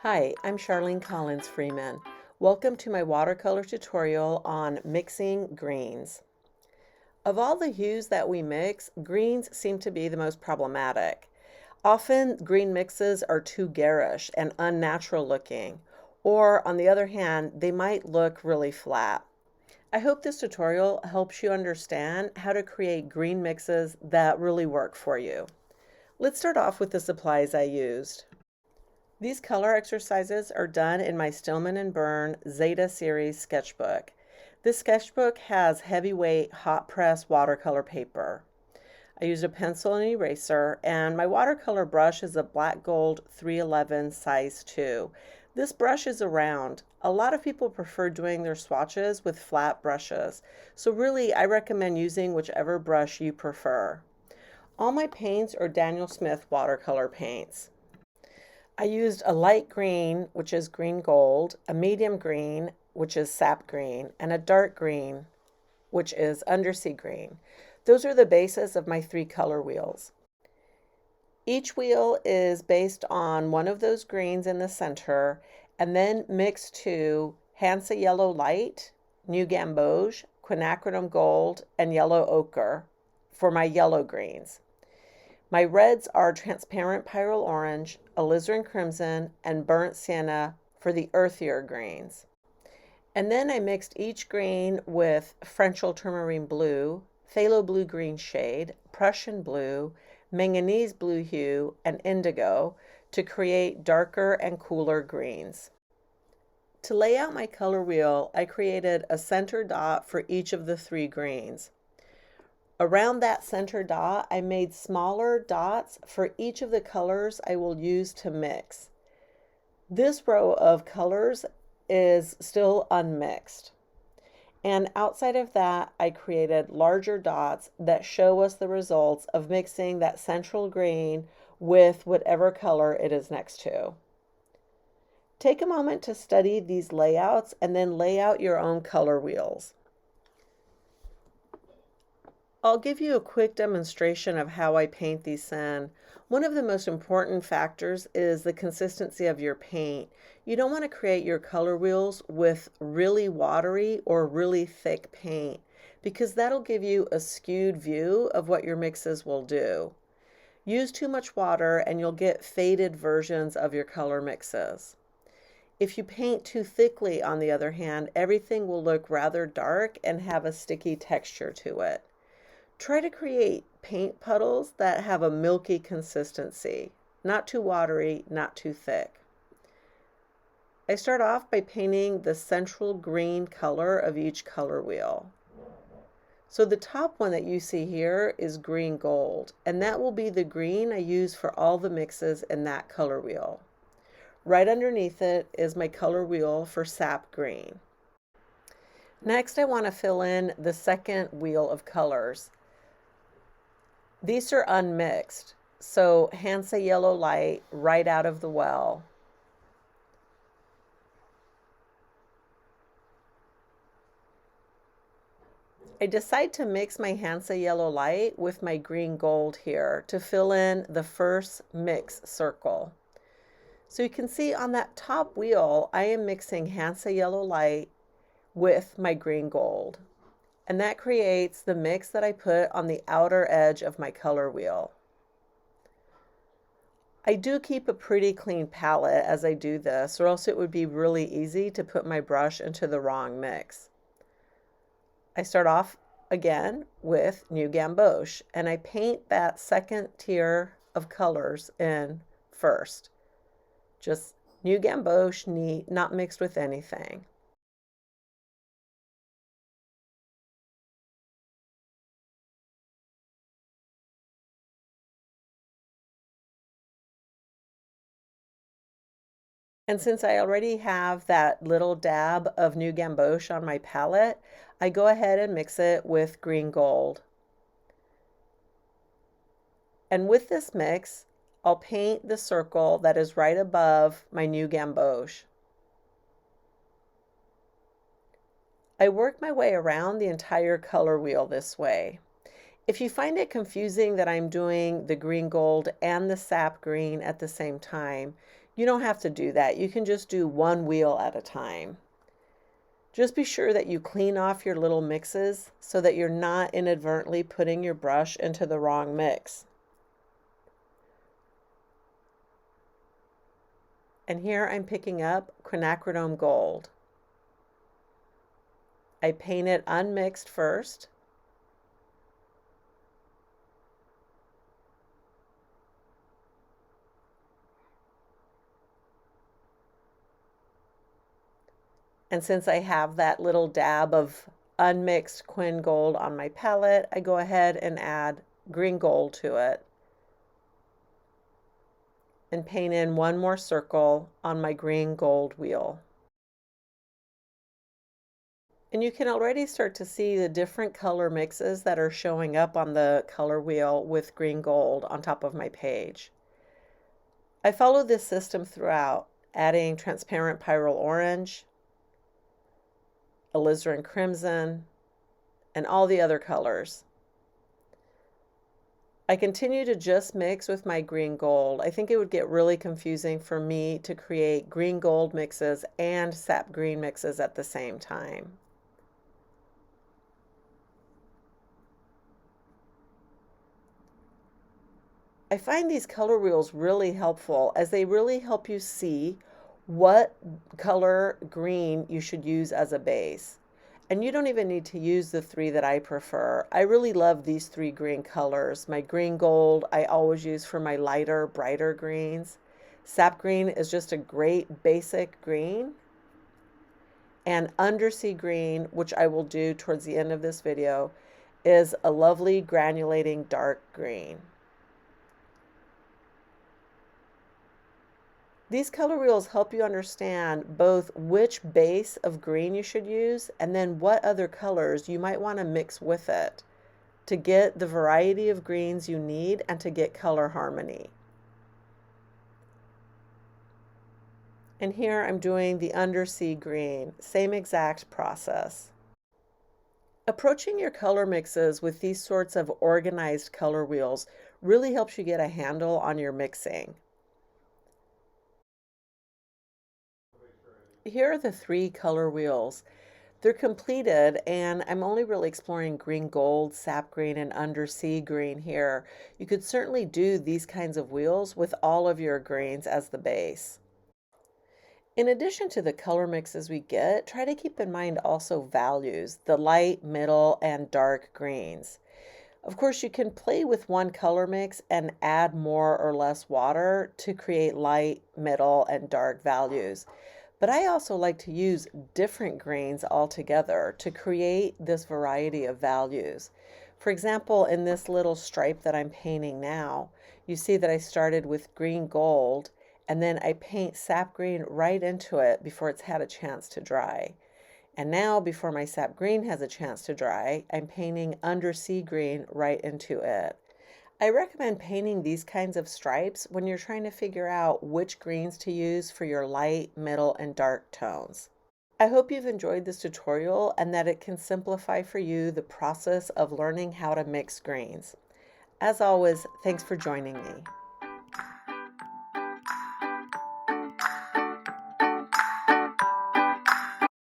Hi, I'm Charlene Collins Freeman. Welcome to my watercolor tutorial on mixing greens. Of all the hues that we mix, greens seem to be the most problematic. Often green mixes are too garish and unnatural looking, or on the other hand, they might look really flat. I hope this tutorial helps you understand how to create green mixes that really work for you. Let's start off with the supplies I used. These color exercises are done in my Stillman & Byrne Zeta Series sketchbook. This sketchbook has heavyweight hot press watercolor paper. I used a pencil and eraser, and my watercolor brush is a black gold 311 size 2. This brush is a round. A lot of people prefer doing their swatches with flat brushes, so really I recommend using whichever brush you prefer. All my paints are Daniel Smith watercolor paints. I used a light green, which is green gold, a medium green, which is sap green, and a dark green, which is undersea green. Those are the bases of my 3 color wheels. Each wheel is based on one of those greens in the center and then mixed to Hansa Yellow Light, New Gamboge, Quinacridone Gold, and Yellow Ochre for my yellow greens. My reds are transparent Pyrrol Orange, Alizarin Crimson, and burnt Sienna for the earthier greens. And then I mixed each green with French Ultramarine Blue, Phthalo Blue Green shade, Prussian Blue, Manganese Blue hue, and Indigo to create darker and cooler greens. To lay out my color wheel, I created a center dot for each of the 3 greens. Around that center dot, I made smaller dots for each of the colors I will use to mix. This row of colors is still unmixed. And outside of that, I created larger dots that show us the results of mixing that central green with whatever color it is next to. Take a moment to study these layouts and then lay out your own color wheels. I'll give you a quick demonstration of how I paint these in. One of the most important factors is the consistency of your paint. You don't want to create your color wheels with really watery or really thick paint because that'll give you a skewed view of what your mixes will do. Use too much water and you'll get faded versions of your color mixes. If you paint too thickly, on the other hand, everything will look rather dark and have a sticky texture to it. Try to create paint puddles that have a milky consistency, not too watery, not too thick. I start off by painting the central green color of each color wheel. So the top one that you see here is green gold, and that will be the green I use for all the mixes in that color wheel. Right underneath it is my color wheel for sap green. Next, I want to fill in the second wheel of colors. These are unmixed, so Hansa Yellow Light right out of the well. I decide to mix my Hansa Yellow Light with my green gold here to fill in the first mix circle. So you can see on that top wheel, I am mixing Hansa Yellow Light with my green gold. And that creates the mix that I put on the outer edge of my color wheel. I do keep a pretty clean palette as I do this, or else it would be really easy to put my brush into the wrong mix. I start off again with New Gamboge, and I paint that second tier of colors in first. Just New Gamboge, neat, not mixed with anything. And since I already have that little dab of New Gamboge on my palette, I go ahead and mix it with green gold. And with this mix, I'll paint the circle that is right above my New Gamboge. I work my way around the entire color wheel this way. If you find it confusing that I'm doing the green gold and the sap green at the same time, You don't have to do that. You can just do one wheel at a time. Just be sure that you clean off your little mixes so that you're not inadvertently putting your brush into the wrong mix. And here I'm picking up Quinacridone Gold. I paint it unmixed first. And since I have that little dab of unmixed Quin Gold on my palette, I go ahead and add green gold to it and paint in one more circle on my green gold wheel. And you can already start to see the different color mixes that are showing up on the color wheel with green gold on top of my page. I follow this system throughout, adding transparent Pyrrol orange, Alizarin Crimson, and all the other colors. I continue to just mix with my green gold. I think it would get really confusing for me to create green gold mixes and sap green mixes at the same time. I find these color wheels really helpful as they really help you see what color green you should use as a base. And you don't even need to use the three that I prefer. I really love these three green colors. My green gold I always use for my lighter, brighter greens. Sap green is just a great basic green. And undersea green, which I will do towards the end of this video, is a lovely granulating dark green. These color wheels help you understand both which base of green you should use and then what other colors you might want to mix with it to get the variety of greens you need and to get color harmony. And here I'm doing the undersea green, same exact process. Approaching your color mixes with these sorts of organized color wheels really helps you get a handle on your mixing. Here are the three color wheels. They're completed, and I'm only really exploring green gold, sap green, and undersea green here. You could certainly do these kinds of wheels with all of your greens as the base. In addition to the color mixes we get, try to keep in mind also values, the light, middle, and dark greens. Of course, you can play with one color mix and add more or less water to create light, middle, and dark values. But I also like to use different greens altogether to create this variety of values. For example, in this little stripe that I'm painting now, you see that I started with green gold and then I paint sap green right into it before it's had a chance to dry. And now, before my sap green has a chance to dry, I'm painting undersea green right into it. I recommend painting these kinds of stripes when you're trying to figure out which greens to use for your light, middle, and dark tones. I hope you've enjoyed this tutorial and that it can simplify for you the process of learning how to mix greens. As always, thanks for joining me.